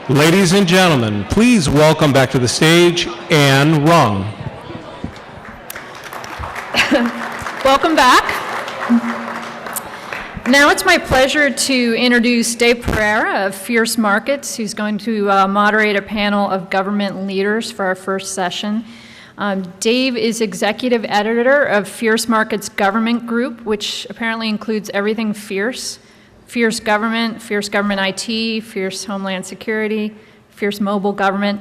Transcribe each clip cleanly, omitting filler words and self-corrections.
Ladies and gentlemen, please welcome back to the stage Anne Rung. Welcome back. Now it's my pleasure to introduce Dave Pereira of Fierce Markets, who's going to moderate a panel of government leaders for our first session. Dave is executive editor of Fierce Markets Government Group, which apparently includes everything Fierce. Fierce Government IT, Fierce Homeland Security, Fierce Mobile Government.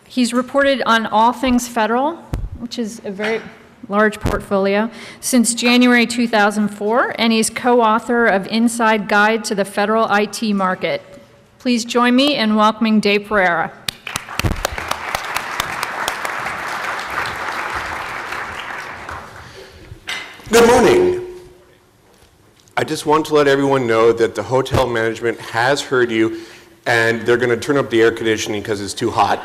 He's reported on all things federal, which is a very large portfolio, since January 2004, and he's co-author of Inside Guide to the Federal IT Market. Please join me in welcoming Dave Pereira. Good morning. I just want to let everyone know that the hotel management has heard you, and they're going to turn up the air conditioning because it's too hot.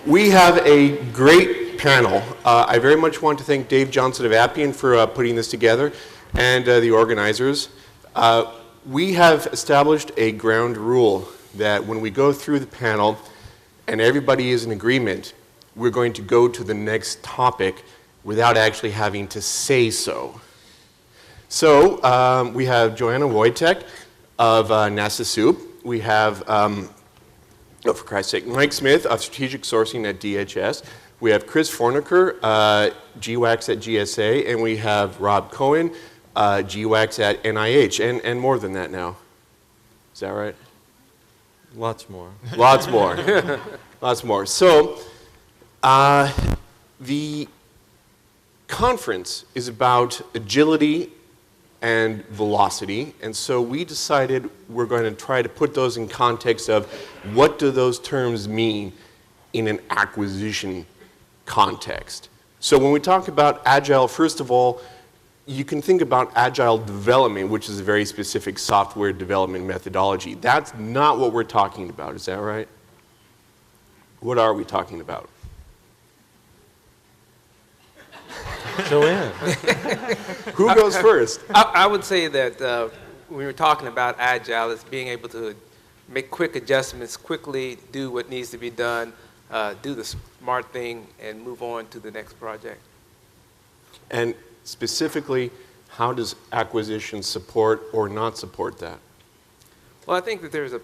We have a great panel. I very much want to thank Dave Johnson of Appian for putting this together, and the organizers. We have established a ground rule that when we go through the panel and everybody is in agreement, we're going to go to the next topic without actually having to say so. So we have Joanna Wojtek of NASA Soup. We have, oh, for Christ's sake, Mike Smith of Strategic Sourcing at DHS. We have Chris Forniker, GWAX at GSA, and we have Rob Cohen, GWAX at NIH, and more than that now. Is that right? Lots more. Lots more. Lots more. So the conference is about agility and velocity, and so we decided we're going to try to put those in context of what do those terms mean in an acquisition context. So when we talk about agile, first of all, you can think about agile development, which is a very specific software development methodology. That's not what we're talking about, is that right? What are we talking about? Joanne. Who goes first? I would say that when we're talking about agile, it's being able to make quick adjustments, quickly do what needs to be done, do the smart thing, and move on to the next project. And specifically, how does acquisition support or not support that? Well, I think that there's a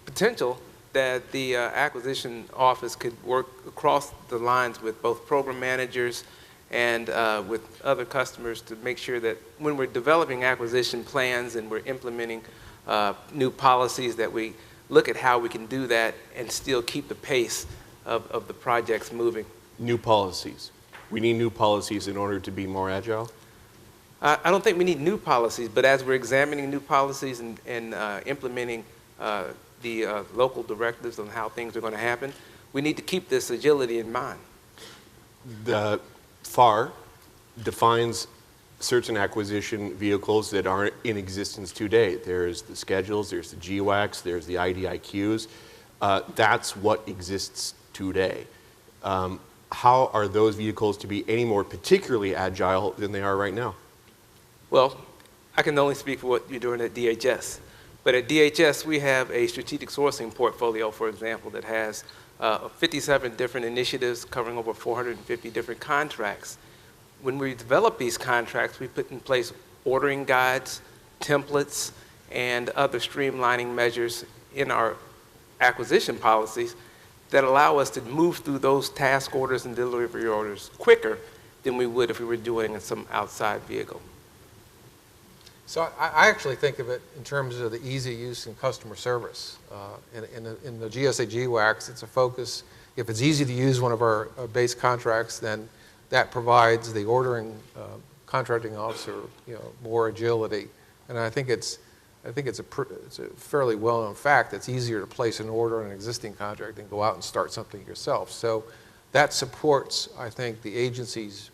potential that the acquisition office could work across the lines with both program managers and with other customers to make sure that when we're developing acquisition plans and we're implementing new policies, that we look at how we can do that and still keep the pace of the projects moving. New policies. We need new policies in order to be more agile? I don't think we need new policies, but as we're examining new policies and implementing the local directives on how things are going to happen, we need to keep this agility in mind. The FAR defines certain acquisition vehicles that aren't in existence today. There's the schedules, there's the GWACs, there's the IDIQs. That's what exists today. How are those vehicles to be any more particularly agile than they are right now? Well, I can only speak for what you're doing at DHS. But at DHS, we have a strategic sourcing portfolio, for example, that has 57 different initiatives covering over 450 different contracts. When we develop these contracts, we put in place ordering guides, templates, and other streamlining measures in our acquisition policies that allow us to move through those task orders and delivery orders quicker than we would if we were doing it in some outside vehicle. So I actually think of it in terms of the easy use and customer service. In the GSA GWACs, it's a focus. If it's easy to use one of our base contracts, then that provides the ordering contracting officer, more agility. And I think it's a fairly well-known fact. It's easier to place an order on an existing contract than go out and start something yourself. So that supports, I think, the agencies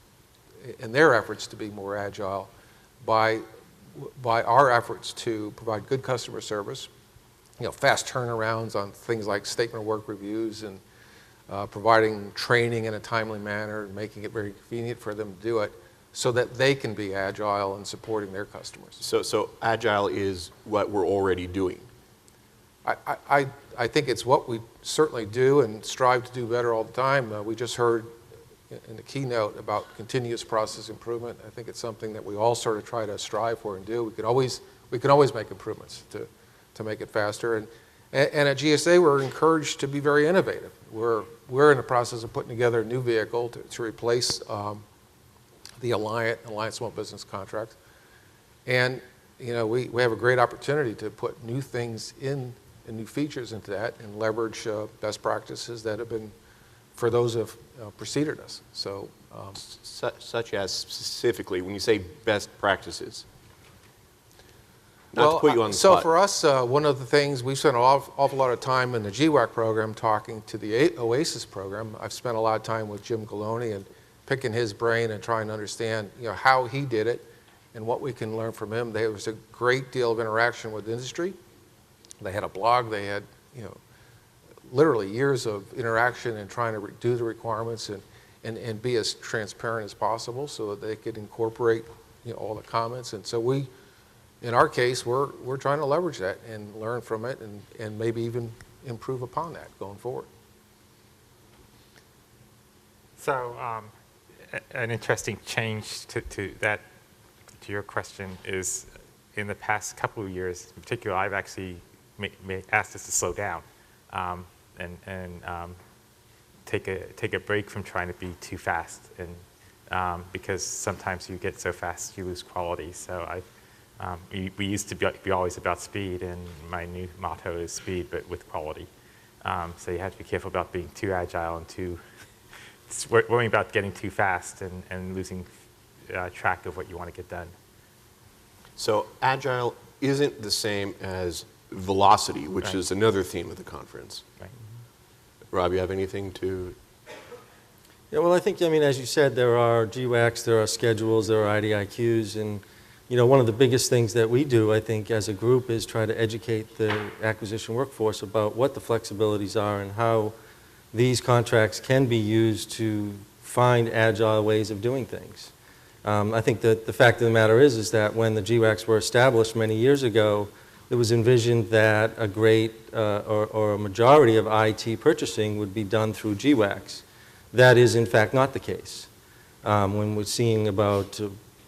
in their efforts to be more agile by our efforts to provide good customer service, fast turnarounds on things like statement of work reviews and providing training in a timely manner and making it very convenient for them to do it so that they can be agile in supporting their customers. So agile is what we're already doing. I think it's what we certainly do and strive to do better all the time. We just heard in the keynote about continuous process improvement. I think it's something that we all sort of try to strive for and do. We can always make improvements to make it faster. And at GSA, we're encouraged to be very innovative. We're in the process of putting together a new vehicle to replace the Alliant Small Business Contract. And we have a great opportunity to put new things in and new features into that and leverage best practices that have been for those who have preceded us. So, Such as specifically, when you say best practices? Not to put you on the so spot. for us, one of the things, we've spent an awful lot of time in the GWAC program talking to the OASIS program. I've spent a lot of time with Jim Galoni and picking his brain and trying to understand how he did it and what we can learn from him. There was a great deal of interaction with industry. They had a blog. They had literally years of interaction and trying to do the requirements and be as transparent as possible so that they could incorporate all the comments. And so in our case, we're trying to leverage that and learn from it and maybe even improve upon that going forward. So an interesting change to your question is in the past couple of years, in particular, I've actually asked us to slow down and take a break from trying to be too fast, and because sometimes you get so fast you lose quality. So we used to be always about speed, and my new motto is speed but with quality. So you have to be careful about being too agile and worrying about getting too fast and losing track of what you want to get done. So agile isn't the same as velocity, which Right. is another theme of the conference. Right. Rob, you have anything to? Yeah, well, I think, as you said, there are GWACs, there are schedules, there are IDIQs, and, one of the biggest things that we do, I think, as a group is try to educate the acquisition workforce about what the flexibilities are and how these contracts can be used to find agile ways of doing things. I think that the fact of the matter is that when the GWACs were established many years ago, it was envisioned that a great or a majority of IT purchasing would be done through GWACs. That is, in fact, not the case. When we're seeing about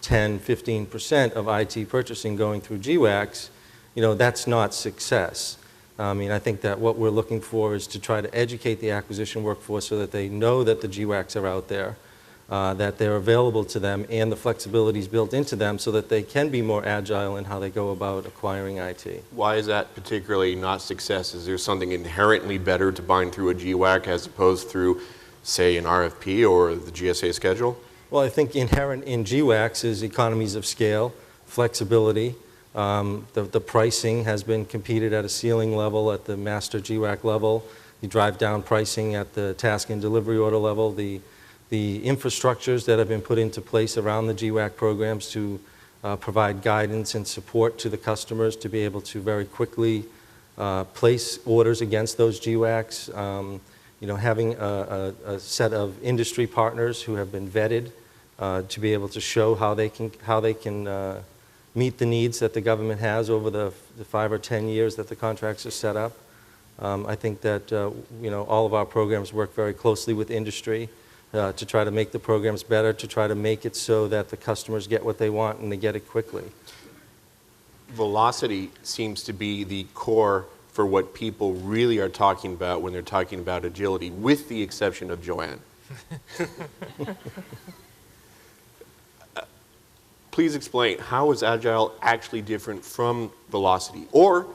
10, 15% of IT purchasing going through GWACs, that's not success. I think that what we're looking for is to try to educate the acquisition workforce so that they know that the GWACs are out there, that they're available to them, and the flexibilities built into them so that they can be more agile in how they go about acquiring IT. Why is that particularly not success? Is there something inherently better to bind through a GWAC as opposed through, say, an RFP or the GSA schedule? Well, I think inherent in GWACs is economies of scale, flexibility. The pricing has been competed at a ceiling level at the master GWAC level. You drive down pricing at the task and delivery order level. The infrastructures that have been put into place around the GWAC programs to provide guidance and support to the customers to be able to very quickly place orders against those GWACs. Having a set of industry partners who have been vetted to be able to show how they can meet the needs that the government has over the 5 or 10 years that the contracts are set up. I think that all of our programs work very closely with industry to try to make the programs better, to try to make it so that the customers get what they want and they get it quickly. Velocity seems to be the core for what people really are talking about when they're talking about agility, with the exception of Joanne. Please explain, how is agile actually different from velocity? Or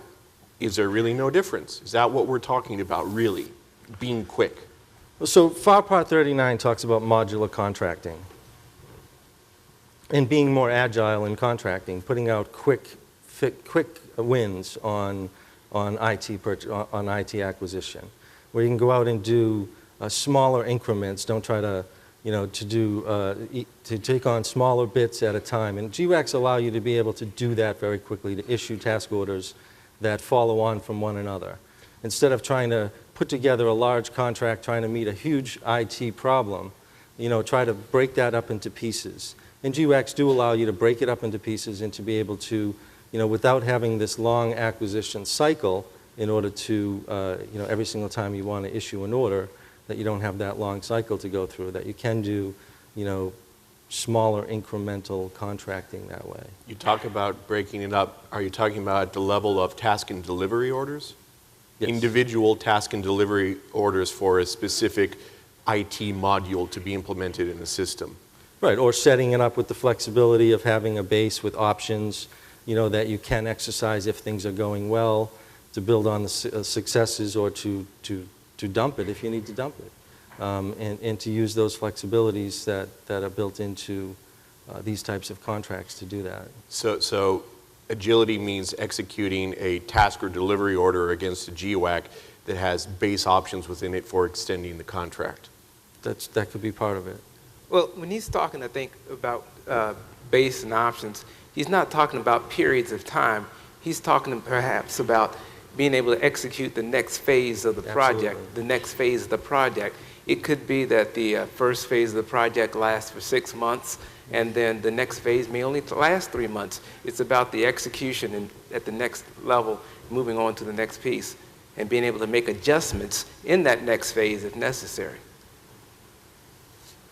is there really no difference? Is that what we're talking about, really, being quick? So FAR Part 39 talks about modular contracting and being more agile in contracting, putting out quick wins on IT acquisition, where you can go out and do smaller increments. Don't try to to take on smaller bits at a time. And GWACs allow you to be able to do that very quickly, to issue task orders that follow on from one another. Instead of trying to put together a large contract, trying to meet a huge IT problem, try to break that up into pieces. And GWACs do allow you to break it up into pieces and to be able to, without having this long acquisition cycle, in order to, every single time you want to issue an order, that you don't have that long cycle to go through, that you can do, smaller incremental contracting that way. You talk about breaking it up. Are you talking about at the level of task and delivery orders? Yes. Individual task and delivery orders for a specific IT module to be implemented in a system. Right, or setting it up with the flexibility of having a base with options, that you can exercise if things are going well, to build on the successes, or to dump it if you need to dump it. And to use those flexibilities that are built into these types of contracts to do that. So agility means executing a task or delivery order against a GWAC that has base options within it for extending the contract. That could be part of it. Well, when he's talking, I think, about base and options, he's not talking about periods of time. He's talking perhaps about being able to execute the next phase of the project, Absolutely. the next phase of the project. It could be that the first phase of the project lasts for 6 months, and then the next phase may only last 3 months. It's about the execution and at the next level, moving on to the next piece, and being able to make adjustments in that next phase if necessary.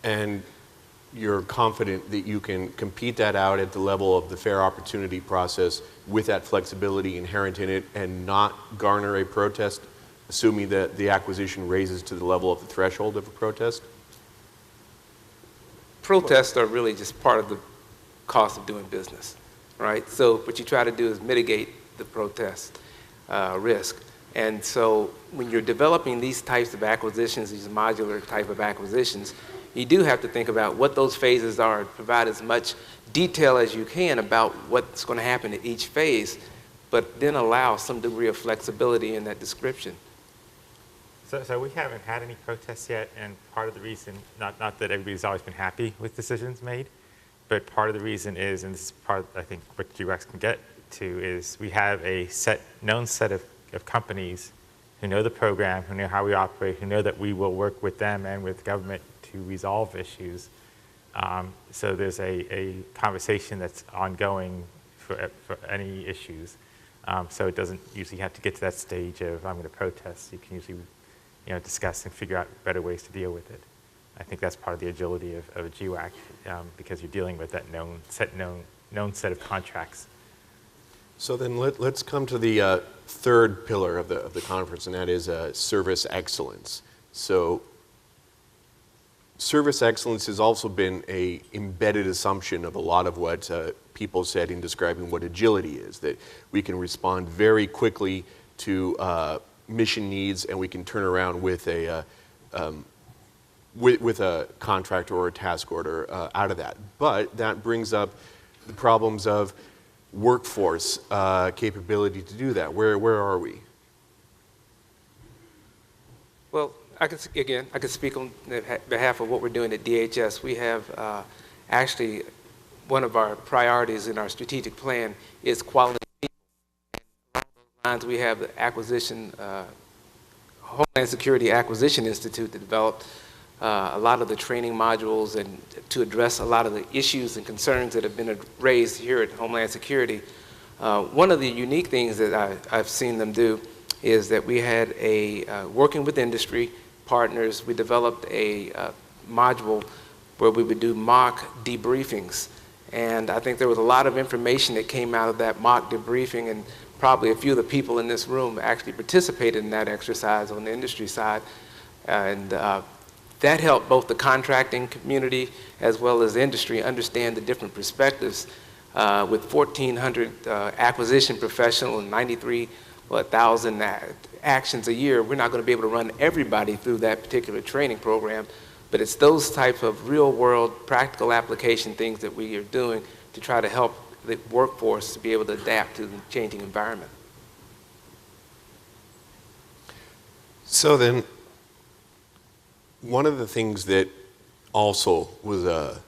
And you're confident that you can compete that out at the level of the fair opportunity process with that flexibility inherent in it and not garner a protest, assuming that the acquisition raises to the level of the threshold of a protest? Protests are really just part of the cost of doing business, right? So what you try to do is mitigate the protest risk. And so when you're developing these types of acquisitions, these modular type of acquisitions, you do have to think about what those phases are and provide as much detail as you can about what's going to happen at each phase, but then allow some degree of flexibility in that description. So we haven't had any protests yet, and part of the reason, not that everybody's always been happy with decisions made, but part of the reason is, and this is part, I think, what GWACs can get to, is we have a known set of companies who know the program, who know how we operate, who know that we will work with them and with government to resolve issues. So there's a conversation that's ongoing for any issues. So it doesn't usually have to get to that stage of I'm going to protest. You can usually discuss and figure out better ways to deal with it. I think that's part of the agility of a GWAC, because you're dealing with that known set of contracts. So then let's come to the third pillar of the conference, and that is service excellence. So service excellence has also been an embedded assumption of a lot of what people said in describing what agility is, that we can respond very quickly to mission needs, and we can turn around with a contract or a task order out of that. But that brings up the problems of workforce capability to do that. Where are we? Well, I can speak on behalf of what we're doing at DHS. We have actually one of our priorities in our strategic plan is quality people. And along those lines, we have the acquisition, Homeland Security Acquisition Institute that developed a lot of the training modules and to address a lot of the issues and concerns that have been raised here at Homeland Security. One of the unique things that I've seen them do is that we had working with industry partners, we developed a module where we would do mock debriefings. And I think there was a lot of information that came out of that mock debriefing, and probably a few of the people in this room actually participated in that exercise on the industry side. And that helped both the contracting community as well as industry understand the different perspectives. With 1,400 acquisition professionals and 93,000 actions a year, we're not going to be able to run everybody through that particular training program, but it's those type of real-world practical application things that we are doing to try to help the workforce to be able to adapt to the changing environment. So then, one of the things that also was a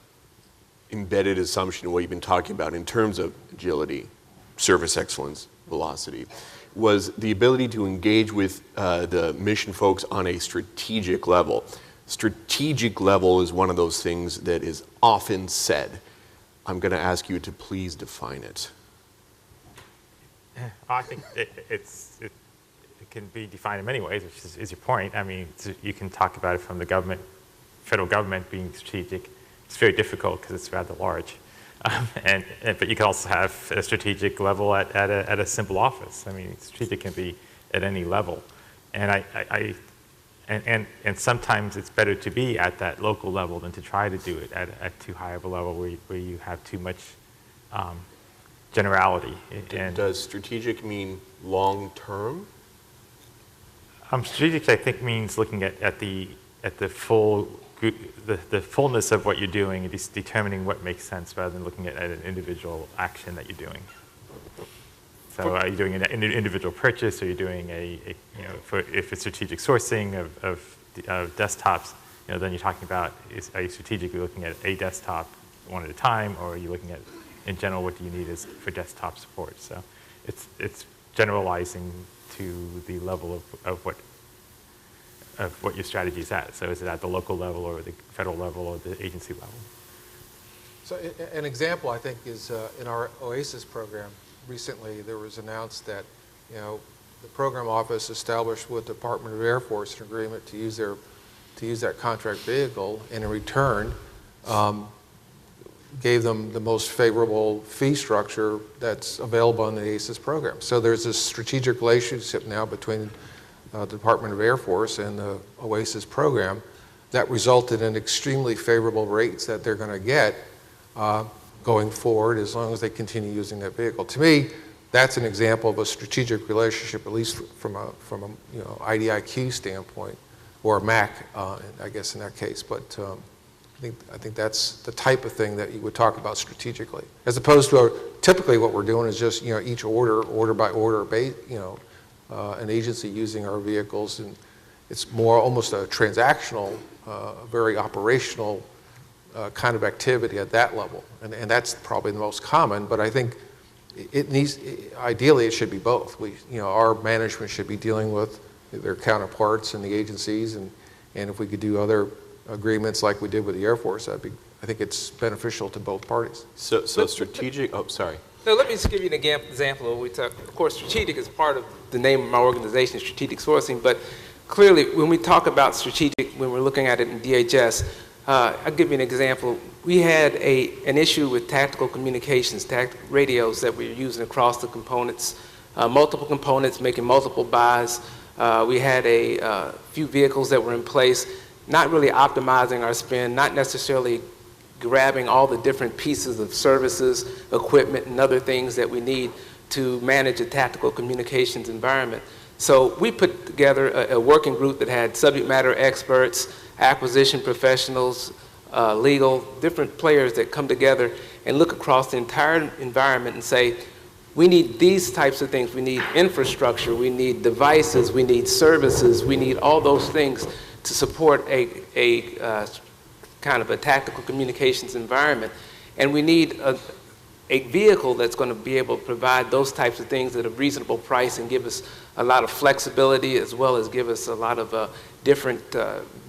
embedded assumption in what you've been talking about in terms of agility, service excellence, velocity, was the ability to engage with the mission folks on a strategic level. Strategic level is one of those things that is often said. I'm going to ask you to please define it. I think it can be defined in many ways, which is your point. I mean, you can talk about it from the government, federal government being strategic. It's very difficult because it's rather large. But you can also have a strategic level at a simple office. I mean, strategic can be at any level. And sometimes it's better to be at that local level than to try to do it at too high of a level where you have too much generality. Does strategic mean long-term? Strategic, I think, means looking at the full the fullness of what you're doing and just determining what makes sense rather than looking at an individual action that you're doing. So are you doing an individual purchase? Or are you doing if it's strategic sourcing of desktops, then you're talking about, are you strategically looking at a desktop one at a time, or are you looking at, in general, what do you need for desktop support? So it's generalizing to the level of what your strategy is at. So is it at the local level or the federal level or the agency level? So an example, I think, is in our OASIS program. Recently, there was announced that, the program office established with the Department of Air Force an agreement to use that contract vehicle, and in return, gave them the most favorable fee structure that's available in the OASIS program. So there's this strategic relationship now between the Department of Air Force and the OASIS program that resulted in extremely favorable rates that they're going to get going forward as long as they continue using that vehicle. To me, that's an example of a strategic relationship, at least from a IDIQ standpoint, or a MAC, I guess in that case. But I think that's the type of thing that you would talk about strategically, as opposed to typically what we're doing is just each order by order, an agency using our vehicles, and it's more almost a transactional, very operational kind of activity at that level, and that's probably the most common. But I think ideally it should be both. Our management should be dealing with their counterparts in the agencies, and if we could do other agreements like we did with the Air Force, I think it's beneficial to both parties. So strategic. Oh, sorry. Now, let me just give you an example of what we talk. Of course, strategic is part of the name of my organization, Strategic Sourcing, but clearly when we talk about strategic, when we're looking at it in DHS, I'll give you an example. We had an issue with tactical communications, radios that we were using across the components, multiple components making multiple buys. We had a few vehicles that were in place, not really optimizing our spend, not necessarily grabbing all the different pieces of services, equipment, and other things that we need to manage a tactical communications environment. So we put together a working group that had subject matter experts, acquisition professionals, legal, different players that come together and look across the entire environment and say, we need these types of things. We need infrastructure, we need devices, we need services, we need all those things to support a kind of a tactical communications environment. And we need a vehicle that's going to be able to provide those types of things at a reasonable price and give us a lot of flexibility, as well as give us a lot of different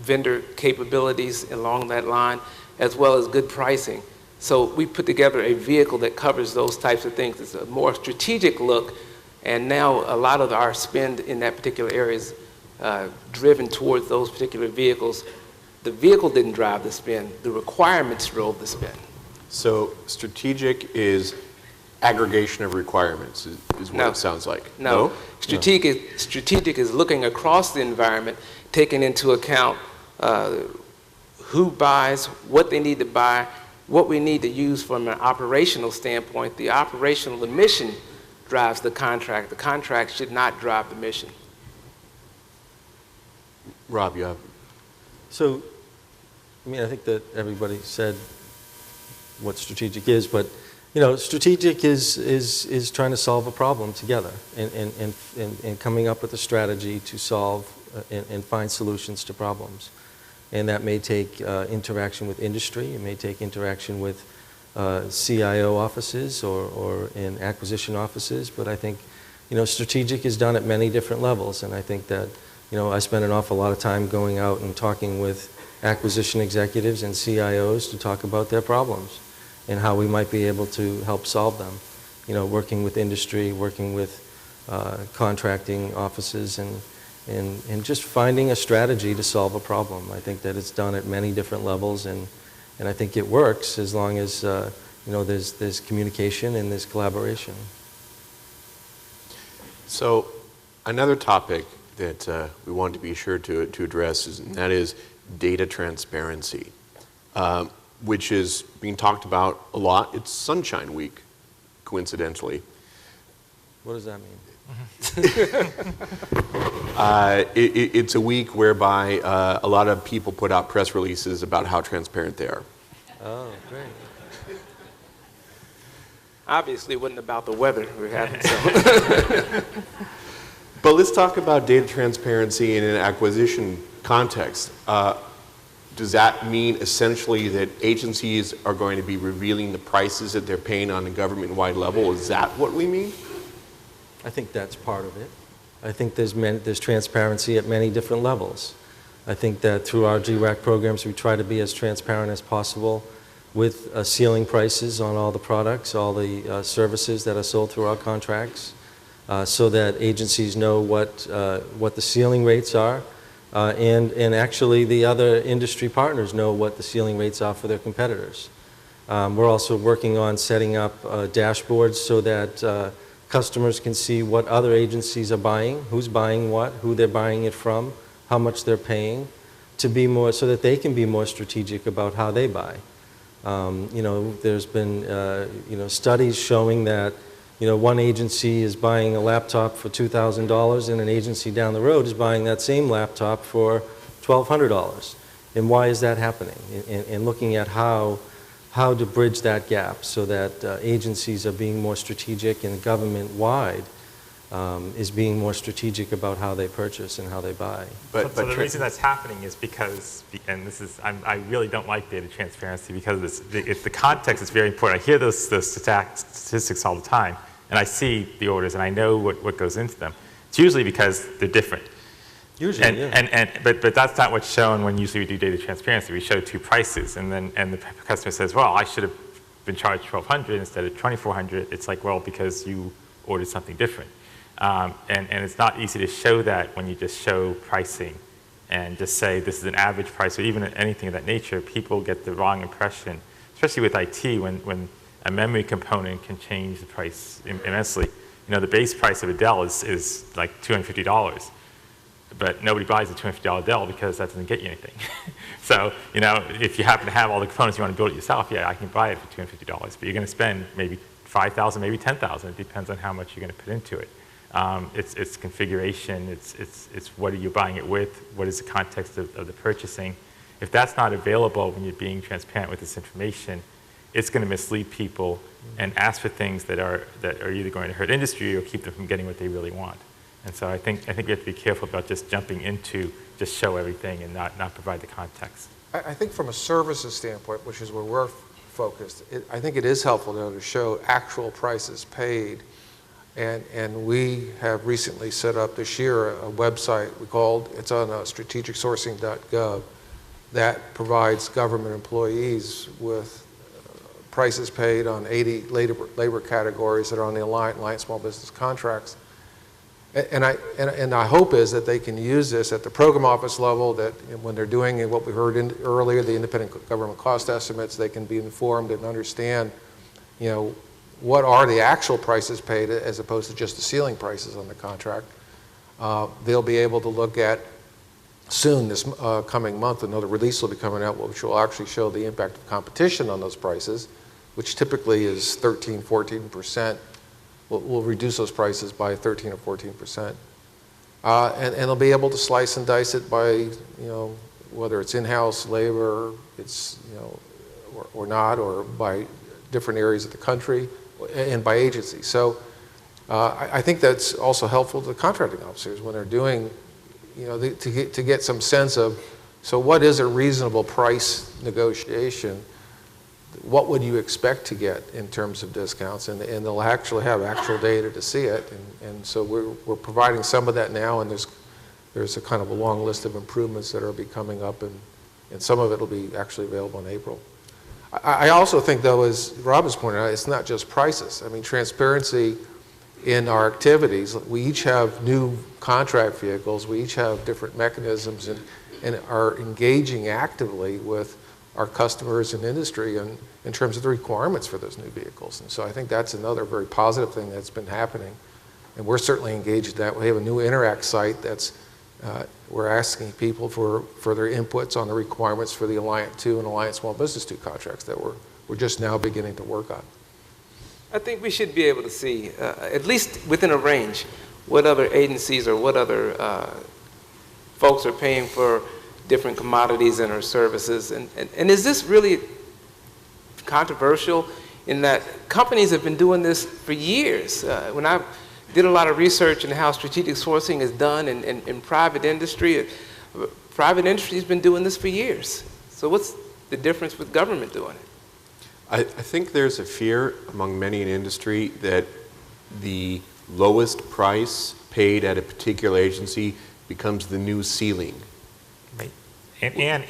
vendor capabilities along that line, as well as good pricing. So we put together a vehicle that covers those types of things. It's a more strategic look, and now a lot of our spend in that particular area is driven towards those particular vehicles. The vehicle didn't drive the spend, the requirements drove the spend. So strategic is aggregation of requirements is what it sounds like. No. Strategic is looking across the environment, taking into account who buys, what they need to buy, what we need to use from an operational standpoint. The mission drives the contract. The contract should not drive the mission. Rob, you have. So, I think that everybody said what strategic is, but strategic is trying to solve a problem together and coming up with a strategy to solve and find solutions to problems. And that may take interaction with industry, it may take interaction with CIO offices or in acquisition offices, but I think strategic is done at many different levels, and I think that I spend an awful lot of time going out and talking with acquisition executives and CIOs to talk about their problems and how we might be able to help solve them. Working with industry, working with contracting offices and just finding a strategy to solve a problem. I think that it's done at many different levels, and I think it works as long as there's communication and there's collaboration. So another topic that we want to be sure to address and that is data transparency, which is being talked about a lot. It's Sunshine Week, coincidentally. What does that mean? It's a week whereby a lot of people put out press releases about how transparent they are. Oh, great. Obviously, it wasn't about the weather we're having, so. But let's talk about data transparency in an acquisition context. Does that mean essentially that agencies are going to be revealing the prices that they're paying on a government-wide level? Is that what we mean? I think that's part of it. I think there's transparency at many different levels. I think that through our GWAC programs, we try to be as transparent as possible with ceiling prices on all the products, all the services that are sold through our contracts, so that agencies know what the ceiling rates are, and actually the other industry partners know what the ceiling rates are for their competitors. We're also working on setting up dashboards so that customers can see what other agencies are buying, who's buying what, who they're buying it from, how much they're paying, to be more, so that they can be more strategic about how they buy. There's been studies showing that one agency is buying a laptop for $2,000 and an agency down the road is buying that same laptop for $1,200. And why is that happening? And looking at how to bridge that gap so that agencies are being more strategic and government-wide is being more strategic about how they purchase and how they buy. So the reason that's happening is because, and this is, I really don't like data transparency because the context is very important. I hear those statistics all the time, and I see the orders, and I know what goes into them. It's usually because they're different. Usually, yeah. But that's not what's shown when usually we do data transparency. We show two prices, and the customer says, well, I should have been charged $1,200 instead of $2,400. It's like, well, because you ordered something different. And it's not easy to show that when you just show pricing and just say this is an average price or even anything of that nature. People get the wrong impression, especially with IT when a memory component can change the price immensely. The base price of a Dell is like $250. But nobody buys a $250 Dell because that doesn't get you anything. So, if you happen to have all the components you want to build it yourself, yeah, I can buy it for $250. But you're going to spend maybe $5,000, maybe $10,000. It depends on how much you're going to put into it. It's configuration. It's what are you buying it with? What is the context of the purchasing? If that's not available when you're being transparent with this information, it's going to mislead people and ask for things that are either going to hurt industry or keep them from getting what they really want. And so I think we have to be careful about just jumping into just show everything and not provide the context. I think from a services standpoint, which is where we're focused, I think it is helpful to show actual prices paid. And we have recently set up this year a website it's on strategicsourcing.gov that provides government employees with prices paid on 80 labor categories that are on the Alliant Small Business Contracts. And I hope is that they can use this at the program office level, that when they're doing what we heard earlier, the independent government cost estimates, they can be informed and understand, what are the actual prices paid as opposed to just the ceiling prices on the contract. They'll be able to look at soon, this coming month, another release will be coming out, which will actually show the impact of competition on those prices, which typically is 13, 14%. We'll reduce those prices by 13 or 14%. And they'll be able to slice and dice it by, whether it's in-house labor, or not, or by different areas of the country, and by agency. So I think that's also helpful to the contracting officers when they're doing, to get some sense of, so what is a reasonable price negotiation? What would you expect to get in terms of discounts? And they'll actually have actual data to see it. And so we're providing some of that now, and there's a kind of a long list of improvements that will be coming up, and some of it will be actually available in April. I also think, though, as Rob has pointed out, it's not just prices. I mean, transparency in our activities. We each have new contract vehicles, we each have different mechanisms, and are engaging actively with our customers and industry in terms of the requirements for those new vehicles. And so I think that's another very positive thing that's been happening. And we're certainly engaged in that. We have a new Interact site that's, we're asking people for their inputs on the requirements for the Alliant 2 and Alliant Small Business 2 contracts that we're just now beginning to work on. I think we should be able to see, at least within a range, what other agencies or what other folks are paying for different commodities and or services. And is this really controversial in that companies have been doing this for years? When I did a lot of research in how strategic sourcing is done in private industry has been doing this for years. So what's the difference with government doing it? I think there's a fear among many in industry that the lowest price paid at a particular agency becomes the new ceiling. Right. And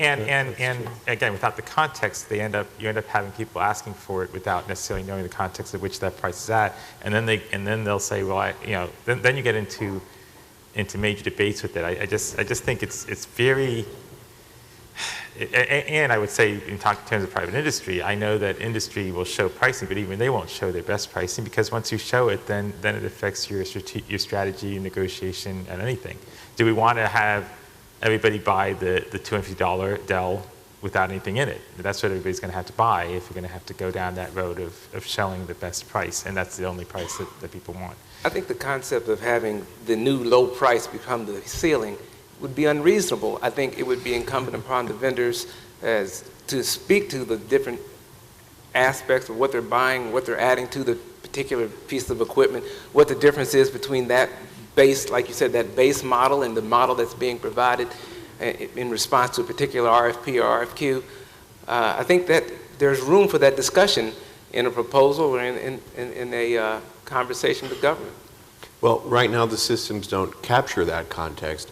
again, without the context, you end up having people asking for it without necessarily knowing the context of which that price is at, and then they'll say, well, then you get into major debates with it. I just think it's very. And I would say, in terms of private industry, I know that industry will show pricing, but even they won't show their best pricing, because once you show it, then it affects your strategy, negotiation, and anything. Do we want to have everybody buy the $250 Dell without anything in it? That's what everybody's going to have to buy if you're going to have to go down that road of showing the best price, and that's the only price that people want. I think the concept of having the new low price become the ceiling would be unreasonable. I think it would be incumbent upon the vendors to speak to the different aspects of what they're buying, what they're adding to the particular piece of equipment, what the difference is between that base, like you said, that base model and the model that's being provided in response to a particular RFP or RFQ. I think that there's room for that discussion in a proposal or in a conversation with government. Well, right now the systems don't capture that context.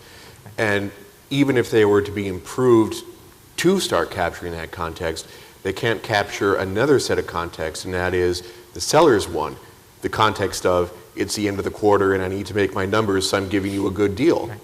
And even if they were to be improved to start capturing that context, they can't capture another set of context, and that is the seller's one, the context of it's the end of the quarter and I need to make my numbers, so I'm giving you a good deal. Okay.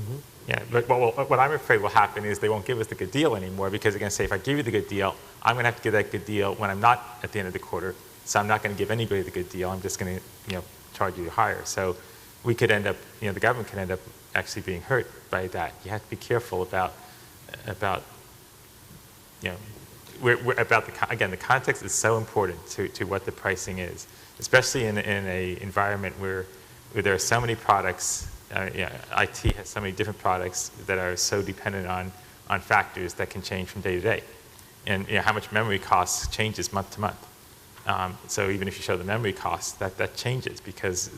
Mm-hmm. Yeah, but what I'm afraid will happen is they won't give us the good deal anymore, because they're going to say, if I give you the good deal, I'm going to have to give that good deal when I'm not at the end of the quarter, so I'm not going to give anybody the good deal. I'm just going to charge you higher. So we could end up, the government could end up actually being hurt by that. You have to be careful about the context is so important to what the pricing is, especially in a environment where there are so many products. IT has so many different products that are so dependent on factors that can change from day to day, and how much memory costs changes month to month. So even if you show the memory costs, that changes, because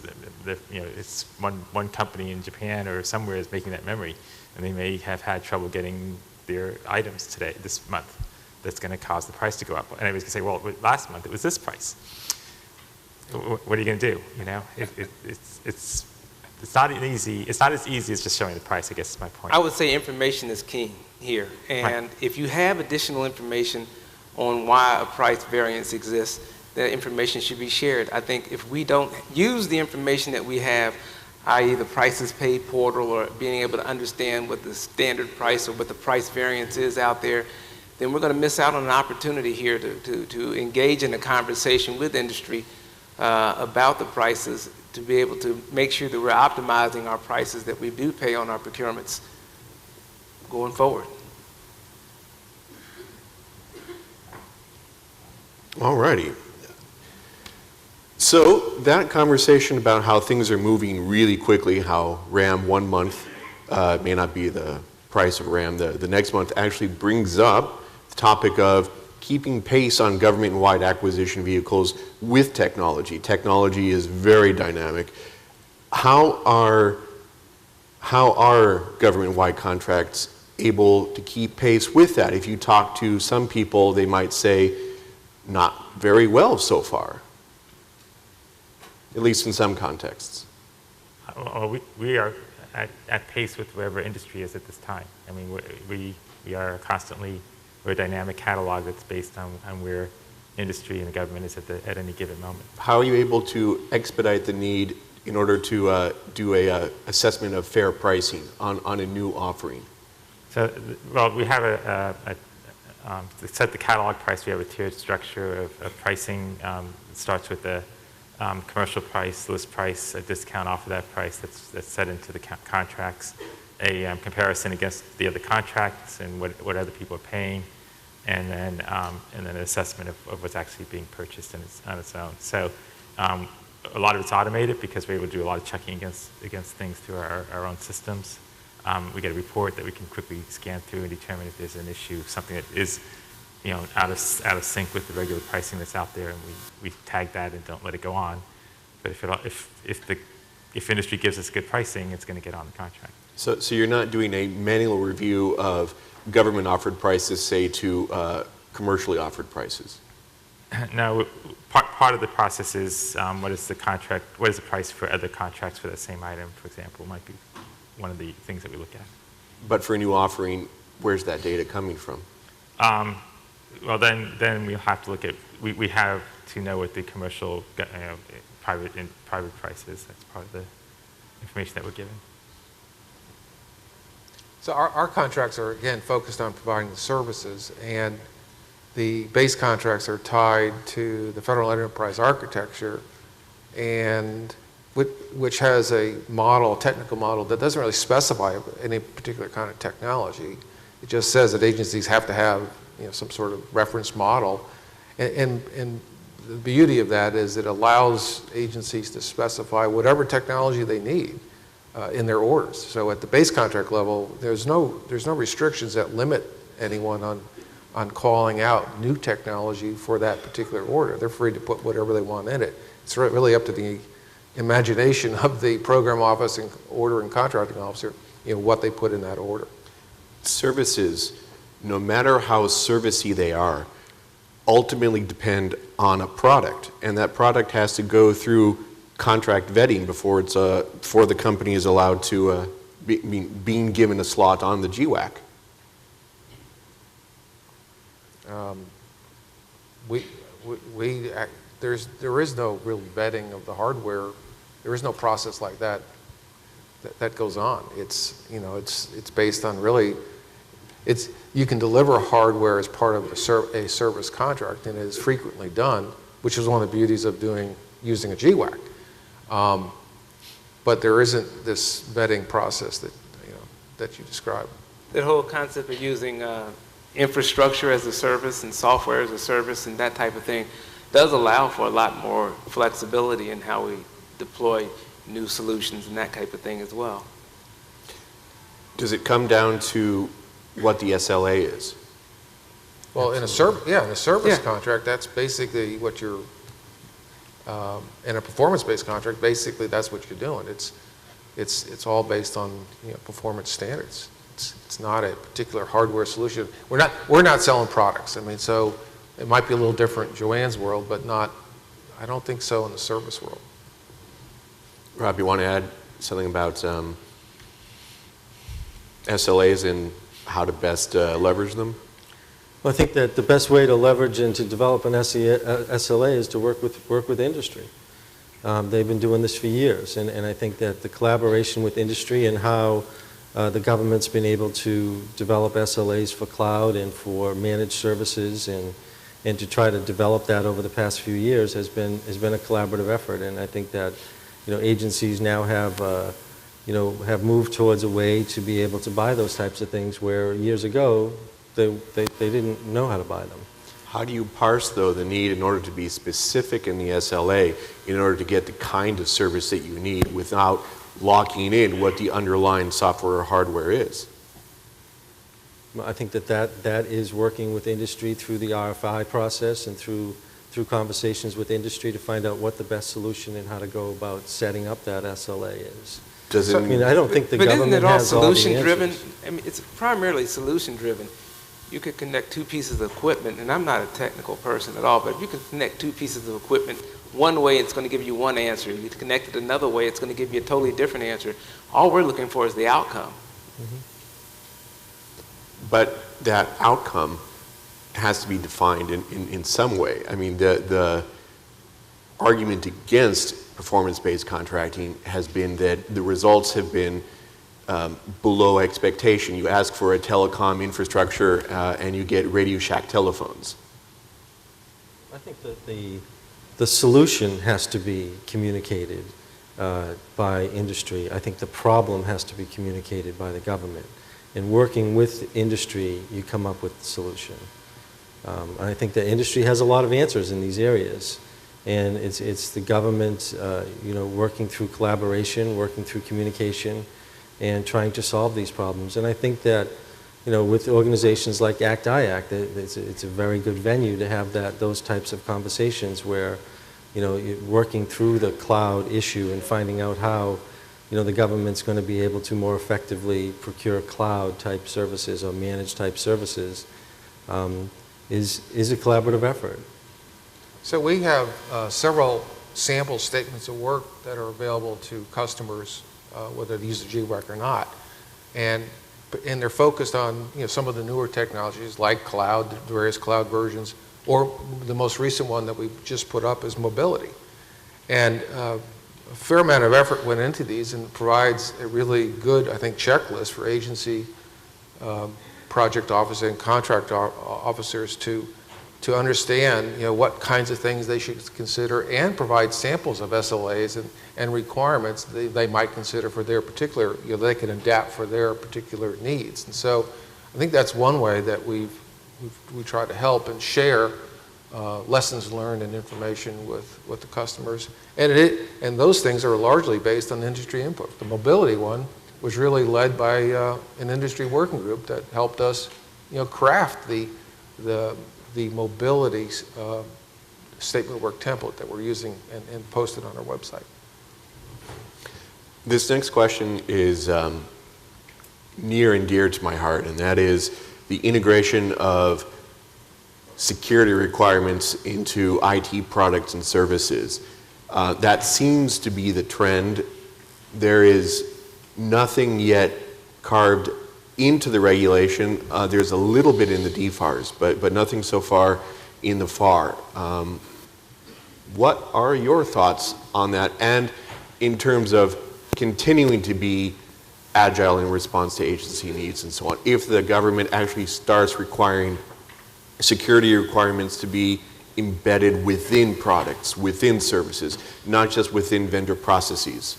it's one company in Japan or somewhere is making that memory, and they may have had trouble getting their items this month. That's going to cause the price to go up. And everybody's going to say, well, last month it was this price. What are you going to do? It's not easy. It's not as easy as just showing the price, I guess is my point. I would say information is key here. And right. If you have additional information on why a price variance exists, that information should be shared. I think if we don't use the information that we have, i.e. the prices paid portal, or being able to understand what the standard price or what the price variance is out there, then we're going to miss out on an opportunity here to engage in a conversation with industry about the prices, to be able to make sure that we're optimizing our prices that we do pay on our procurements going forward. All righty. So that conversation about how things are moving really quickly, how RAM 1 month may not be the price of RAM the next month, actually brings up the topic of keeping pace on government-wide acquisition vehicles with technology. Technology is very dynamic. How are government-wide contracts able to keep pace with that? If you talk to some people, they might say, not very well so far, at least in some contexts. Well, we are at pace with wherever industry is at this time. I mean, we are constantly, we're a dynamic catalog that's based on where industry and the government is at any given moment. How are you able to expedite the need in order to do a assessment of fair pricing on a new offering? So, well, we have to set the catalog price. We have a tiered structure of pricing. It starts with the commercial price, list price, a discount off of that price that's set into the contracts, a comparison against the other contracts and what other people are paying, and then an assessment of what's actually being purchased on its own. So a lot of it's automated because we're able to do a lot of checking against things through our own systems. We get a report that we can quickly scan through and determine if there's an issue, something that is, out of sync with the regular pricing that's out there, and we tag that and don't let it go on. But if industry gives us good pricing, it's going to get on the contract. So you're not doing a manual review of government offered prices, say, to commercially offered prices? No, part of the process is what is the price for other contracts for that same item, for example, might be one of the things that we look at. But for a new offering, where's that data coming from? Well, then we'll have to look at, we have to know what the commercial private price is. That's part of the information that we're given. So our contracts are, again, focused on providing the services, and the base contracts are tied to the Federal Enterprise Architecture, and which has a model, technical model, that doesn't really specify any particular kind of technology. It just says that agencies have to have some sort of reference model. And the beauty of that is it allows agencies to specify whatever technology they need in their orders. So at the base contract level, there's no restrictions that limit anyone on calling out new technology for that particular order. They're free to put whatever they want in it. It's really up to the imagination of the program office and order and contracting officer, what they put in that order. Services, no matter how servicey they are, ultimately depend on a product, and that product has to go through contract vetting before the company is allowed to being given a slot on the GWAC. There is no real vetting of the hardware. There is no process like that goes on. It's based on really, you can deliver hardware as part of a service contract, and it is frequently done, which is one of the beauties of using a GWAC. But there isn't this vetting process that you described. The whole concept of using infrastructure as a service and software as a service and that type of thing does allow for a lot more flexibility in how we deploy new solutions and that type of thing as well. Does it come down to what the SLA is? Well, in a service contract, that's basically what you're, in a performance-based contract, basically that's what you're doing. It's all based on performance standards. It's not a particular hardware solution. We're not selling products. I mean, so it might be a little different in Joanne's world, but I don't think so in the service world. Rob, you want to add something about SLAs and how to best leverage them? Well, I think that the best way to leverage and to develop an SLA is to work with industry. They've been doing this for years, and I think that the collaboration with industry and how the government's been able to develop SLAs for cloud and for managed services and to try to develop that over the past few years has been a collaborative effort. And I think that agencies now have moved towards a way to be able to buy those types of things where years ago they didn't know how to buy them. How do you parse, though, the need in order to be specific in the SLA in order to get the kind of service that you need without locking in what the underlying software or hardware is? I think that is working with industry through the RFI process and through conversations with industry to find out what the best solution and how to go about setting up that SLA is. I don't think the government has all the answers. But isn't it all solution-driven? I mean, it's primarily solution-driven. You could connect two pieces of equipment, and I'm not a technical person at all, but if you can connect two pieces of equipment, one way it's going to give you one answer. You connect it another way, it's going to give you a totally different answer. All we're looking for is the outcome. But that outcome has to be defined in some way. I mean, the argument against performance-based contracting has been that the results have been below expectation. You ask for a telecom infrastructure and you get Radio Shack telephones. I think that the solution has to be communicated by industry. I think the problem has to be communicated by the government. In working with industry, you come up with the solution. I think that industry has a lot of answers in these areas. And it's the government, working through collaboration, working through communication, and trying to solve these problems. And I think that, with organizations like ACT-IAC, it's a very good venue to have those types of conversations where, you're working through the cloud issue and finding out how, the government's going to be able to more effectively procure cloud-type services or managed-type services is a collaborative effort. So we have several sample statements of work that are available to customers, whether they use the GWAC or not, and they're focused on some of the newer technologies like cloud, the various cloud versions, or the most recent one that we just put up is mobility. And a fair amount of effort went into these, and provides a really good, I think, checklist for agency, project officer, and contract officers to understand, what kinds of things they should consider, and provide samples of SLAs and requirements they might consider for their particular, they can adapt for their particular needs. And so I think that's one way that we try to help and share lessons learned and information with the customers. And those things are largely based on industry input. The mobility one was really led by an industry working group that helped us, craft the mobility statement of work template that we're using and posted on our website. This next question is near and dear to my heart, and that is the integration of security requirements into IT products and services. That seems to be the trend. There is nothing yet carved into the regulation. There's a little bit in the DFARS, but nothing so far in the FAR. What are your thoughts on that, and in terms of continuing to be agile in response to agency needs and so on, if the government actually starts requiring security requirements to be embedded within products, within services, not just within vendor processes?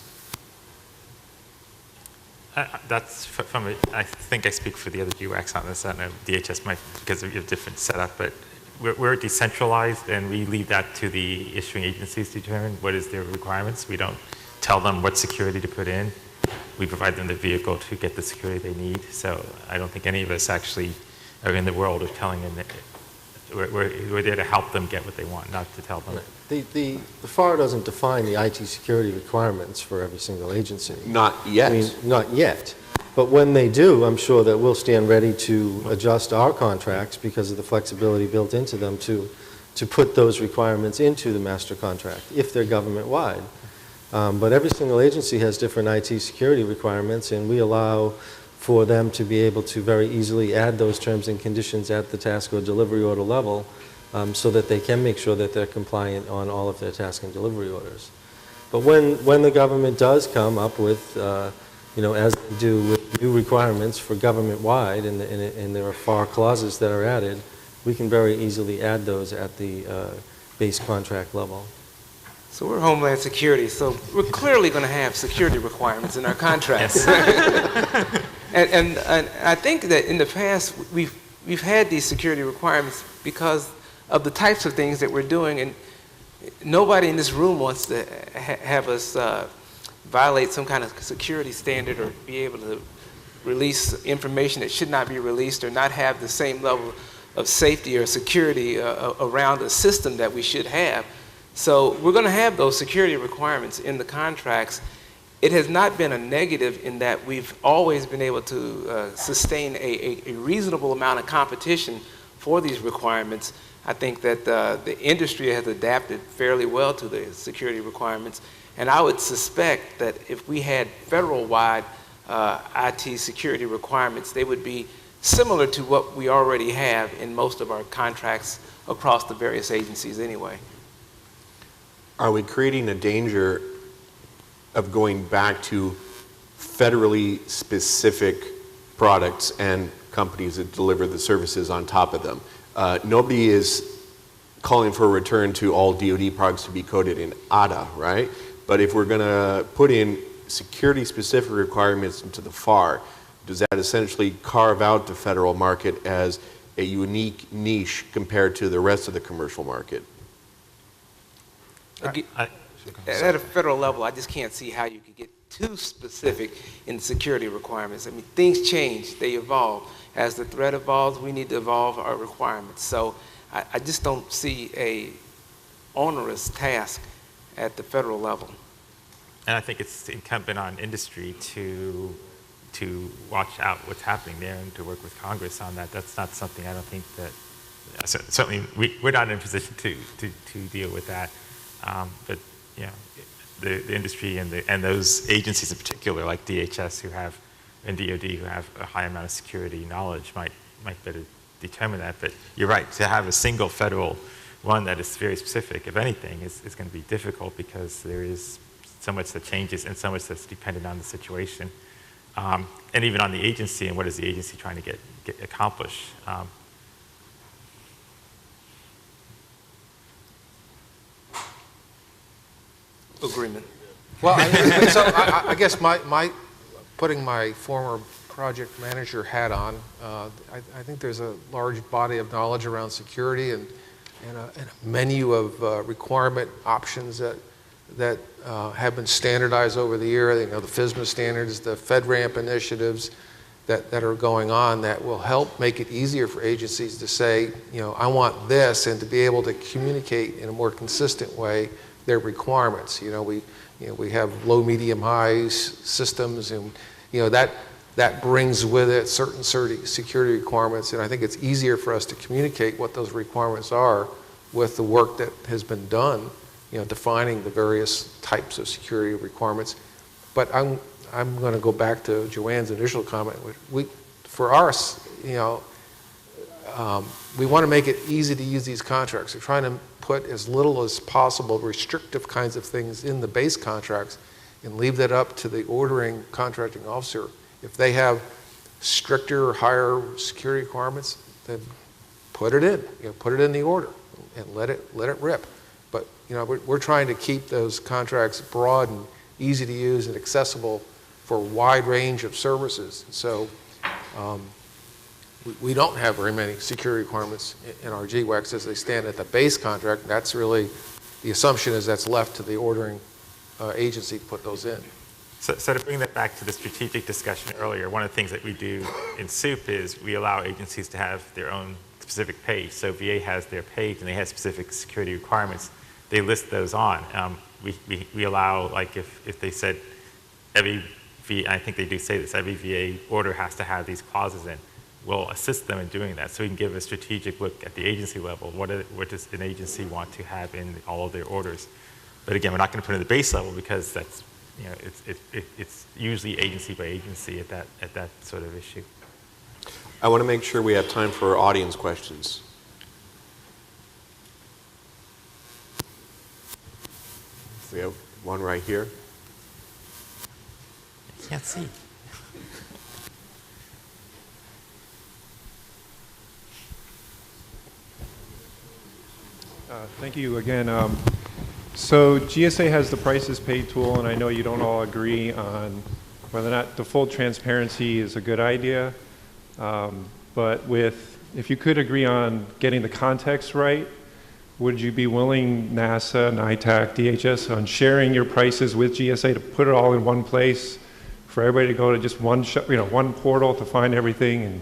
That's from, I think I speak for the other GWACs on this. I don't know, DHS might, because of your different setup, but we're decentralized, and we leave that to the issuing agencies to determine what is their requirements. We don't tell them what security to put in. We provide them the vehicle to get the security they need. So I don't think any of us actually are in the world of telling them that we're there to help them get what they want, not to tell them. The FAR doesn't define the IT security requirements for every single agency. Not yet. I mean, not yet. But when they do, I'm sure that we'll stand ready to adjust our contracts because of the flexibility built into them to put those requirements into the master contract, if they're government-wide. But every single agency has different IT security requirements, and we allow for them to be able to very easily add those terms and conditions at the task or delivery order level so that they can make sure that they're compliant on all of their task and delivery orders. But when the government does come up with, as they do with new requirements for government-wide, and there are FAR clauses that are added, we can very easily add those at the base contract level. So we're Homeland Security, so we're clearly going to have security requirements in our contracts. and I think that in the past we've had these security requirements because of the types of things that we're doing, and nobody in this room wants to have us violate some kind of security standard or be able to release information that should not be released or not have the same level of safety or security around a system that we should have. So we're going to have those security requirements in the contracts. It has not been a negative in that we've always been able to sustain a reasonable amount of competition for these requirements. I think that the industry has adapted fairly well to the security requirements, and I would suspect that if we had federal-wide IT security requirements, they would be similar to what we already have in most of our contracts across the various agencies anyway. Are we creating a danger of going back to federally specific products and companies that deliver the services on top of them? Nobody is calling for a return to all DoD products to be coded in ADA, right? But if we're going to put in security-specific requirements into the FAR, does that essentially carve out the federal market as a unique niche compared to the rest of the commercial market? At a federal level, I just can't see how you could get too specific in security requirements. I mean, things change, they evolve. As the threat evolves, we need to evolve our requirements. So I just don't see a onerous task at the federal level. And I think it's incumbent on industry to watch out what's happening there and to work with Congress on that. That's not something I don't think that, certainly we're not in a position to deal with that. But you know, the industry and those agencies in particular, like DHS and DoD, who have a high amount of security knowledge, might better determine that. But you're right, to have a single federal one that is very specific, if anything, is going to be difficult because there is so much that changes and so much that's dependent on the situation. And even on the agency and what is the agency trying to get accomplished. Agreement. Well, I guess my putting my former project manager hat on, I think there's a large body of knowledge around security and a menu of requirement options that have been standardized over the year. You know, the FSMA standards, the FedRAMP initiatives that are going on that will help make it easier for agencies to say, you know, I want this, and to be able to communicate in a more consistent way their requirements. You know, we have low, medium, high systems, and you know that brings with it certain security requirements, and I think it's easier for us to communicate what those requirements are with the work that has been done, you know, defining the various types of security requirements. But I'm going to go back to Joanne's initial comment. For us, you know, we want to make it easy to use these contracts. We're trying to put as little as possible restrictive kinds of things in the base contracts and leave that up to the ordering contracting officer. If they have stricter or higher security requirements, then put it in. You know, put it in the order and let it rip. But you know, we're trying to keep those contracts broad and easy to use and accessible for a wide range of services. So we don't have very many security requirements in our GWACs as they stand at the base contract. That's really, the assumption is that's left to the ordering agency to put those in. So to bring that back to the strategic discussion earlier, one of the things that we do in SOUP is we allow agencies to have their own specific page. So VA has their page and they have specific security requirements. They list those on. We allow, like if they said every VA, I think they do say this, every VA order has to have these clauses in. We'll assist them in doing that, so we can give a strategic look at the agency level. What does an agency want to have in all of their orders? But again, we're not going to put it at the base level because that's, you know, it's usually agency by agency at that sort of issue. I want to make sure we have time for audience questions. We have one right here. I can't see. Thank you again. So GSA has the prices paid tool, and I know you don't all agree on whether or not the full transparency is a good idea. But if you could agree on getting the context right, would you be willing, NASA, NITAC, DHS, on sharing your prices with GSA to put it all in one place for everybody to go to just one portal to find everything and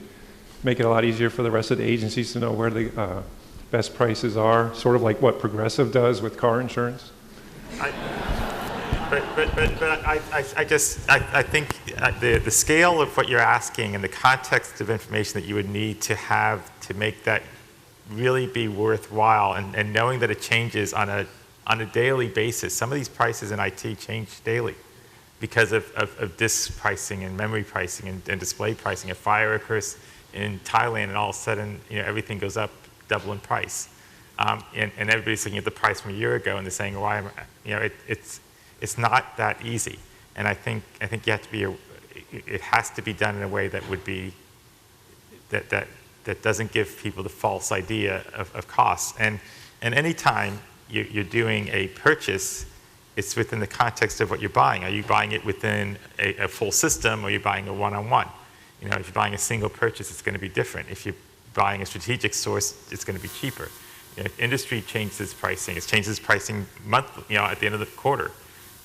make it a lot easier for the rest of the agencies to know where the best prices are, sort of like what Progressive does with car insurance? I think the scale of what you're asking and the context of information that you would need to have to make that really be worthwhile, and knowing that it changes on a daily basis. Some of these prices in IT change daily because of disk pricing and memory pricing and display pricing. A fire occurs in Thailand, and all of a sudden, everything goes up double in price. And everybody's looking at the price from a year ago, and they're saying, "Why am I?" It's not that easy. And I think you have to be. It has to be done in a way that would be that doesn't give people the false idea of costs. And any time you're doing a purchase, it's within the context of what you're buying. Are you buying it within a full system, or are you buying a one-on-one? If you're buying a single purchase, it's going to be different. If you're buying a strategic source, it's going to be cheaper. If industry changes its pricing, it changes pricing monthly, at the end of the quarter.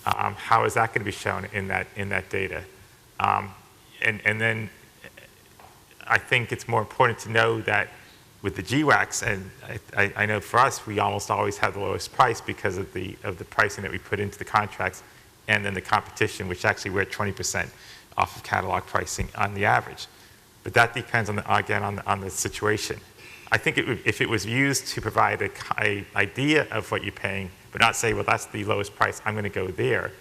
How is that going to be shown in that data? And then I think it's more important to know that with the GWACs, and I know for us, we almost always have the lowest price because of the pricing that we put into the contracts, and then the competition, which actually we're at 20% off of catalog pricing on the average. But that depends on the situation. I think if it was used to provide a idea of what you're paying, but not say, well, that's the lowest price, I'm going to go there.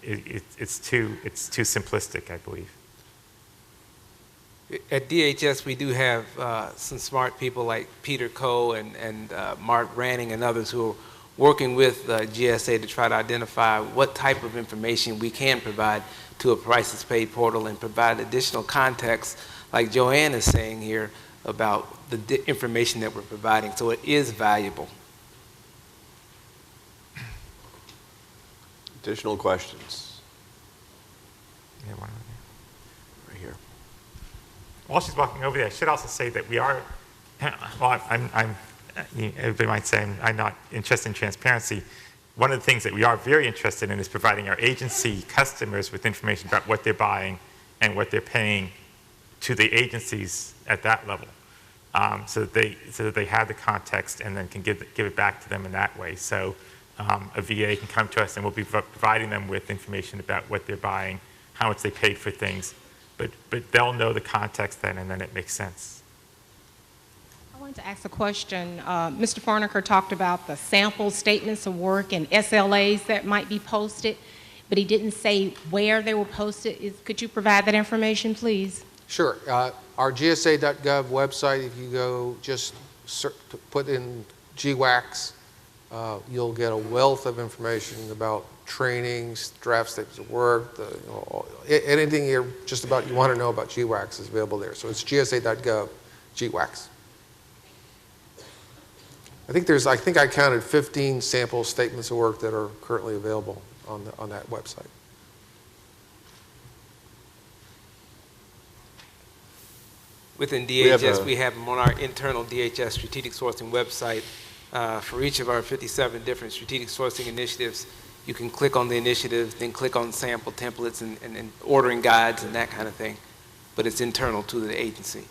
It's too simplistic, I believe. At DHS, we do have some smart people like Peter Coe and Mark Branning and others who are working with GSA to try to identify what type of information we can provide to a prices paid portal and provide additional context, like Joanne is saying here, about the information that we're providing. So it is valuable. Additional questions? Yeah, one Right here. While she's walking over there, I should also say that we are, well, everybody might say I'm not interested in transparency. One of the things that we are very interested in is providing our agency customers with information about what they're buying and what they're paying to the agencies at that level, so that they have the context and then can give it back to them in that way. So a VA can come to us and we'll be providing them with information about what they're buying, how much they paid for things, but they'll know the context then, and then it makes sense. I wanted to ask a question. Mr. Farnaker talked about the sample statements of work and SLAs that might be posted, but he didn't say where they were posted. Could you provide that information, please? Sure. Our GSA.gov website, if you go just put in GWACs, you'll get a wealth of information about trainings, draft statements of work, anything you want to know about GWACs is available there. So it's GSA.gov, GWACs. I think I counted 15 sample statements of work that are currently available on that website. Within DHS, we have them on our internal DHS strategic sourcing website. For each of our 57 different strategic sourcing initiatives, you can click on the initiatives, then click on sample templates and ordering guides and that kind of thing. But it's internal to the agency.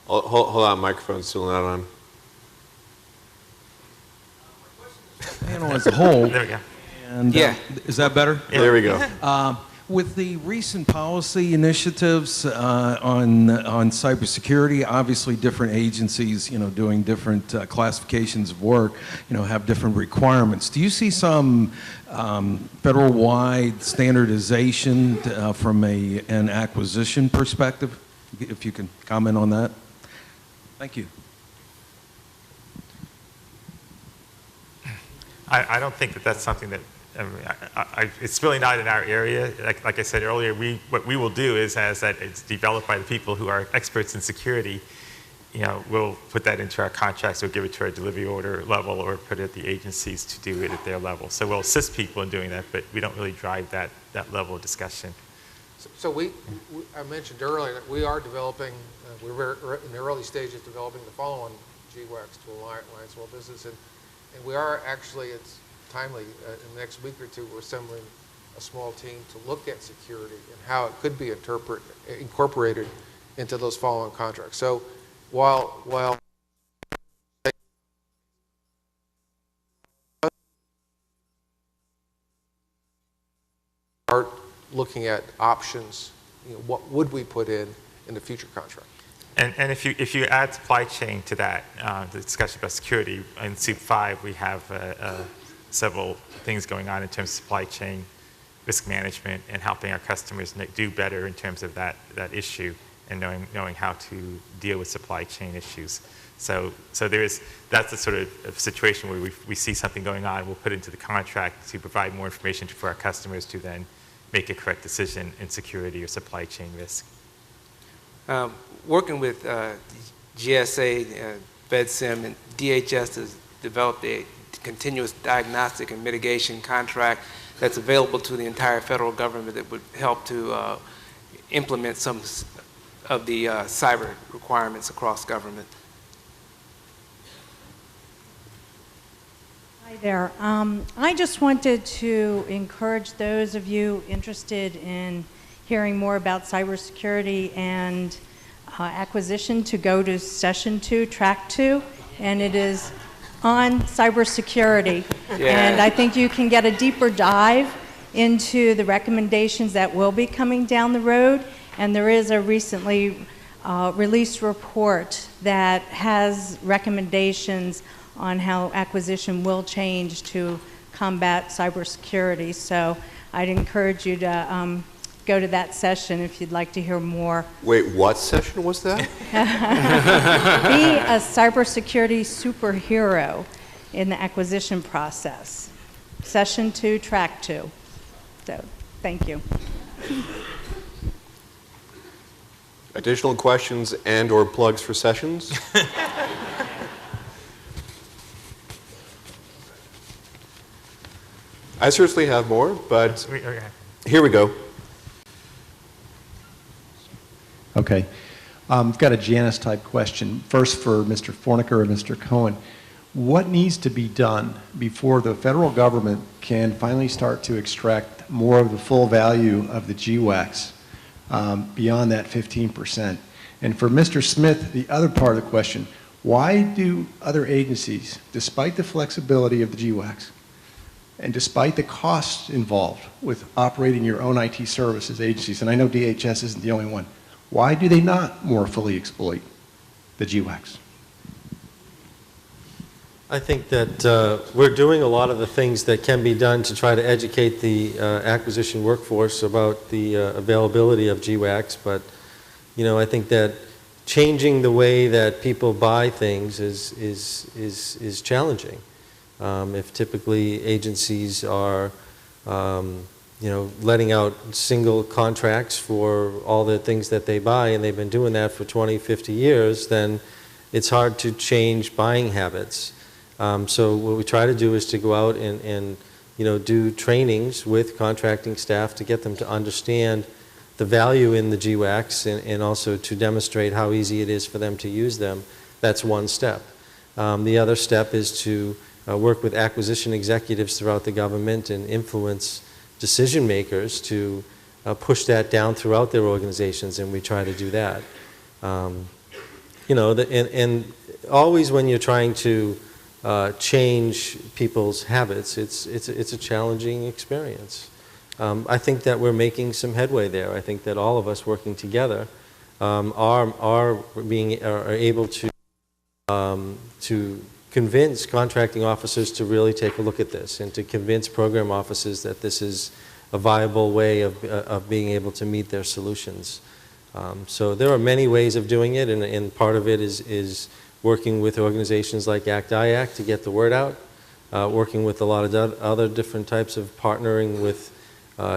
Hold on, microphone's still not on. Panel as a whole. There we go. And, Yeah. Is that better? Yeah. There we go. With the recent policy initiatives on cybersecurity, obviously different agencies, doing different classifications of work, have different requirements. Do you see some federal-wide standardization from an acquisition perspective? If you can comment on that. Thank you. I don't think that that's something that, it's really not in our area. Like I said earlier, what we will do is, as that it's developed by the people who are experts in security, we'll put that into our contracts or give it to our delivery order level or put it at the agencies to do it at their level. So we'll assist people in doing that, but we don't really drive that level of discussion. So I mentioned earlier that we are developing, we're in the early stages developing the follow-on GWACs to Alliance World Business, and we are actually, it's timely, in the next week or two, we're assembling a small team to look at security and how it could be incorporated into those follow-on contracts. So while are looking at options, what would we put in the future contract? And if you add supply chain to that, the discussion about security, in SOUP 5 we have several things going on in terms of supply chain risk management and helping our customers do better in terms of that issue and knowing how to deal with supply chain issues. So that's the sort of situation where we see something going on, we'll put it into the contract to provide more information for our customers to then make a correct decision in security or supply chain risk. Working with GSA, FedSim, and DHS has developed a continuous diagnostic and mitigation contract that's available to the entire federal government that would help to implement some of the cyber requirements across government. Hi there. I just wanted to encourage those of you interested in hearing more about cybersecurity and acquisition to go to session 2, track 2, and it is on cybersecurity. Yeah. And I think you can get a deeper dive into the recommendations that will be coming down the road, and there is a recently released report that has recommendations on how acquisition will change to combat cybersecurity. So I'd encourage you to go to that session if you'd like to hear more. Wait, what session was that? Be a cybersecurity superhero in the acquisition process. Session 2, track 2. So, thank you. Additional questions and/or plugs for sessions? I certainly have more, but here we go. Okay. I've got a Janice-type question. First for Mr. Forniker and Mr. Cohen. What needs to be done before the federal government can finally start to extract more of the full value of the GWACs beyond that 15%? And for Mr. Smith, the other part of the question, why do other agencies, despite the flexibility of the GWACs, and despite the costs involved with operating your own IT services agencies, and I know DHS isn't the only one, why do they not more fully exploit the GWACs? I think that we're doing a lot of the things that can be done to try to educate the acquisition workforce about the availability of GWACs, but I think that changing the way that people buy things is challenging. If typically agencies are letting out single contracts for all the things that they buy, and they've been doing that for 20, 50 years, then it's hard to change buying habits. So what we try to do is to go out and do trainings with contracting staff to get them to understand the value in the GWACs and also to demonstrate how easy it is for them to use them. That's one step. The other step is to work with acquisition executives throughout the government and influence decision makers to push that down throughout their organizations, and we try to do that. And always when you're trying to change people's habits, it's a challenging experience. I think that we're making some headway there. I think that all of us working together are able to convince contracting officers to really take a look at this and to convince program officers that this is a viable way of being able to meet their solutions. So there are many ways of doing it, and part of it is working with organizations like ACT-IAC to get the word out, working with a lot of other different types of partnering with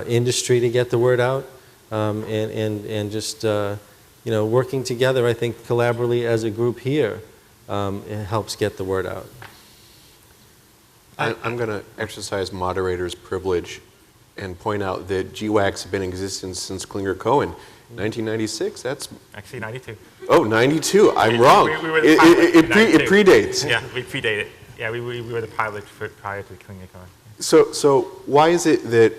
industry to get the word out, and just working together, I think, collaboratively as a group here. It helps get the word out. I'm going to exercise moderator's privilege and point out that GWACs have been in existence since Klinger-Cohen. 1996, that's... Actually, 92. Oh, 92, I'm wrong. We were the pilot It predates. Yeah, we predate it. Yeah, we were the pilot prior to Klinger-Cohen. So why is it that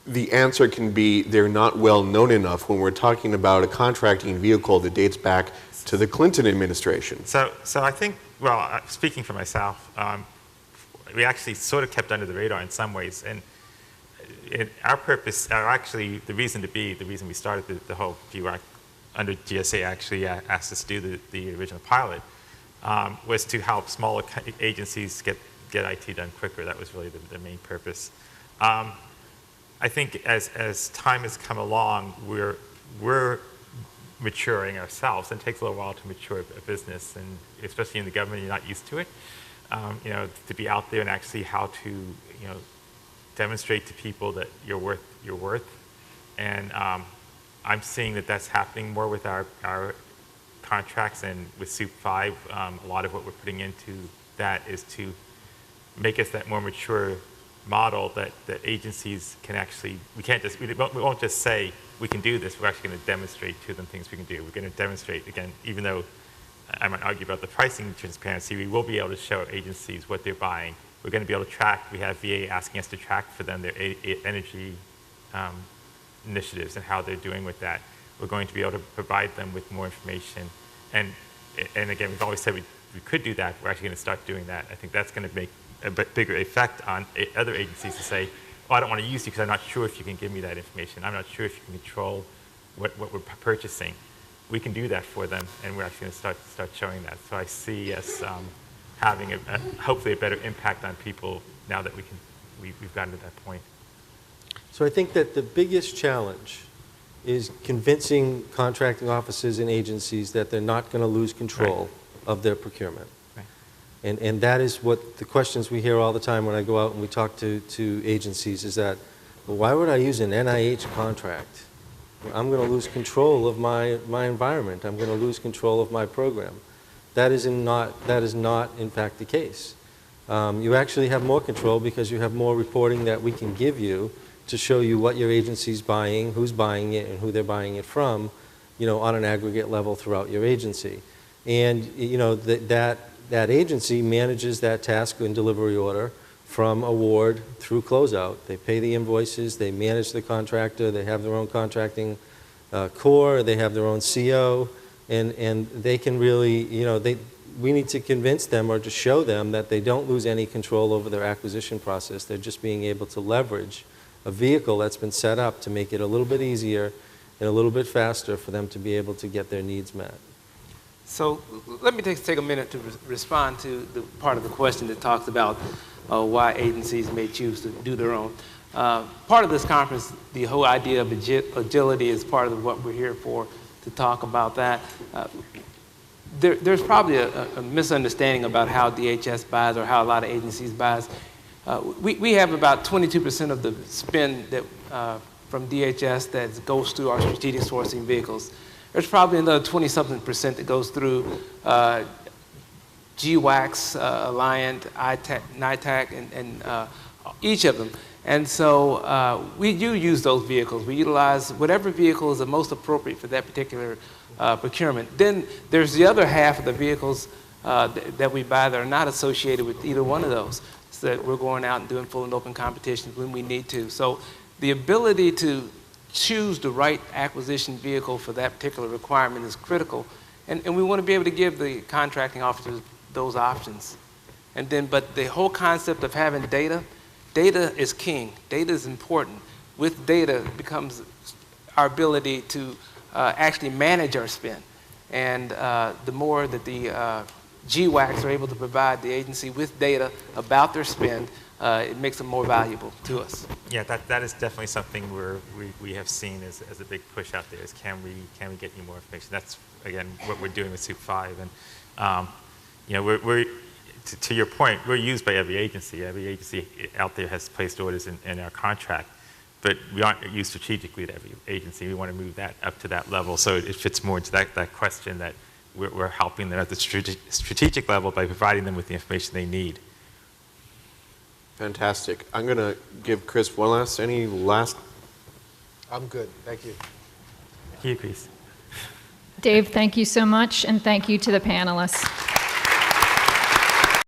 the answer can be they're not well known enough when we're talking about a contracting vehicle that dates back to the Clinton administration? So I think, well, speaking for myself, we actually sort of kept under the radar in some ways, and our purpose, actually the reason we started the whole GWAC under GSA actually asked us to do the original pilot, was to help smaller agencies get IT done quicker. That was really the main purpose. I think as time has come along, we're maturing ourselves, and it takes a little while to mature a business, and especially in the government, you're not used to it. To be out there and actually how to, demonstrate to people that you're worth. And I'm seeing that that's happening more with our contracts, and with SOUP 5, a lot of what we're putting into that is to make us that more mature model that agencies can actually, we won't just say we can do this, we're actually going to demonstrate to them things we can do. We're going to demonstrate, again, even though I might argue about the pricing transparency, we will be able to show agencies what they're buying. We're going to be able to track, we have VA asking us to track for them their energy initiatives and how they're doing with that. We're going to be able to provide them with more information. And again, we've always said we could do that. We're actually going to start doing that. I think that's going to make a bigger effect on other agencies to say, oh, I don't want to use you because I'm not sure if you can give me that information. I'm not sure if you can control what we're purchasing. We can do that for them, and we're actually going to start showing that. So I see us having hopefully a better impact on people now that we've gotten to that point. So I think that the biggest challenge is convincing contracting offices and agencies that they're not going to lose control of their procurement. Right. And that is what the questions we hear all the time when I go out and we talk to agencies is that, well, why would I use an NIH contract? I'm going to lose control of my environment. I'm going to lose control of my program. That is not, in fact, the case. You actually have more control because you have more reporting that we can give you to show you what your agency's buying, who's buying it, and who they're buying it from, on an aggregate level throughout your agency. And, that agency manages that task and delivery order from award through closeout. They pay the invoices, they manage the contractor, they have their own contracting core, they have their own CO, and they can really, we need to convince them or to show them that they don't lose any control over their acquisition process. They're just being able to leverage a vehicle that's been set up to make it a little bit easier and a little bit faster for them to be able to get their needs met. So let me take a minute to respond to the part of the question that talks about why agencies may choose to do their own. Part of this conference, the whole idea of agility is part of what we're here for, to talk about that. There's probably a misunderstanding about how DHS buys or how a lot of agencies buys. We have about 22% of the spend that, from DHS that goes through our strategic sourcing vehicles. There's probably another 20-something% that goes through GWACS, Alliant, NITAC, and each of them. And so we do use those vehicles. We utilize whatever vehicle is the most appropriate for that particular procurement. Then there's the other half of the vehicles that we buy that are not associated with either one of those, so that we're going out and doing full and open competitions when we need to. So the ability to choose the right acquisition vehicle for that particular requirement is critical. And we want to be able to give the contracting officers those options. And then, but the whole concept of having data is king. Data is important. With data becomes our ability to actually manage our spend. And the more that the GWACs are able to provide the agency with data about their spend, it makes them more valuable to us. Yeah, that is definitely something we have seen as a big push out there is can we get you more information? That's, again, what we're doing with SOUP 5. And, we're to your point, we're used by every agency. Every agency out there has placed orders in our contract, but we aren't used strategically to every agency. We want to move that up to that level. So it fits more into that question that we're helping them at the strategic level by providing them with the information they need. Fantastic. I'm going to give Chris any last? I'm good. Thank you. He agrees. Dave, thank you so much, and thank you to the panelists.